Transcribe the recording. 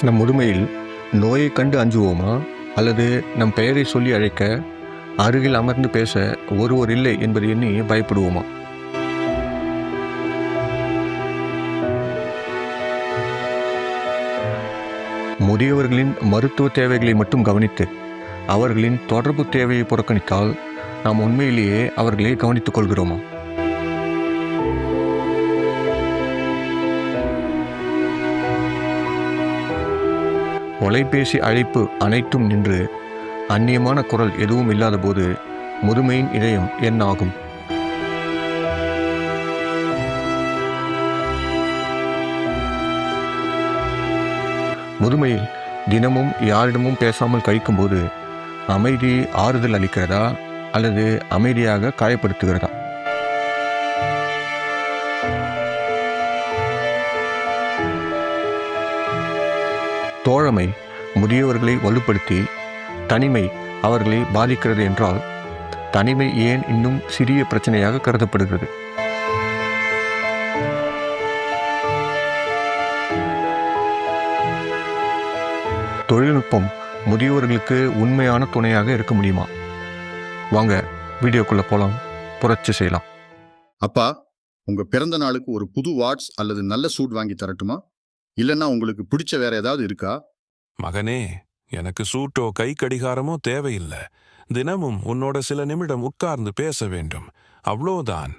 நம் முதுமையில் நோயைக் கண்டு அஞ்சுவோமா, அல்லது நம் பெயரை சொல்லி அழைக்க அருகில் அமர்ந்து பேச ஒருவர் இல்லை என்பதை எண்ணி பயப்படுவோமா? முதியவர்களின் மருத்துவ தேவைகளை மட்டும் கவனித்து அவர்களின் தொடர்பு தேவையை புறக்கணித்தால் நாம் உண்மையிலேயே அவர்களை கவனித்துக் கொள்கிறோமா? தொலைபேசி அழைப்பு அனைத்தும் நின்று அந்நியமான குரல் எதுவும் இல்லாத போது முதுமையின் இதயம் என்ன ஆகும்? முதுமையில் தினமும் யாரிடமும் பேசாமல் கழிக்கும்போது அமைதி ஆறுதல் அளிக்கிறதா, அல்லது அமைதியாக காயப்படுத்துகிறதா? தோழமை முதியவர்களை வலுப்படுத்தி தனிமை அவர்களை பாதிக்கிறது என்றால், தனிமை ஏன் இன்னும் சிறிய பிரச்சனையாக கருதப்படுகிறது? தொழில்நுட்பம் முதியவர்களுக்கு உண்மையான துணையாக இருக்க முடியுமா? வாங்க வீடியோக்குள்ள போலாம், புரட்சி செய்யலாம். அப்பா, உங்க பிறந்த நாளுக்கு ஒரு புது வாட்ச் அல்லது நல்ல சூட் வாங்கி தரட்டுமா? இல்லைன்னா உங்களுக்கு பிடிச்ச வேற ஏதாவது இருக்கா? மகனே, எனக்கு சூட்டோ கை கடிகாரமோ தேவையில்லை. தினமும் உன்னோட சில நிமிடம் உட்கார்ந்து பேச வேண்டும், அவ்வளோதான்.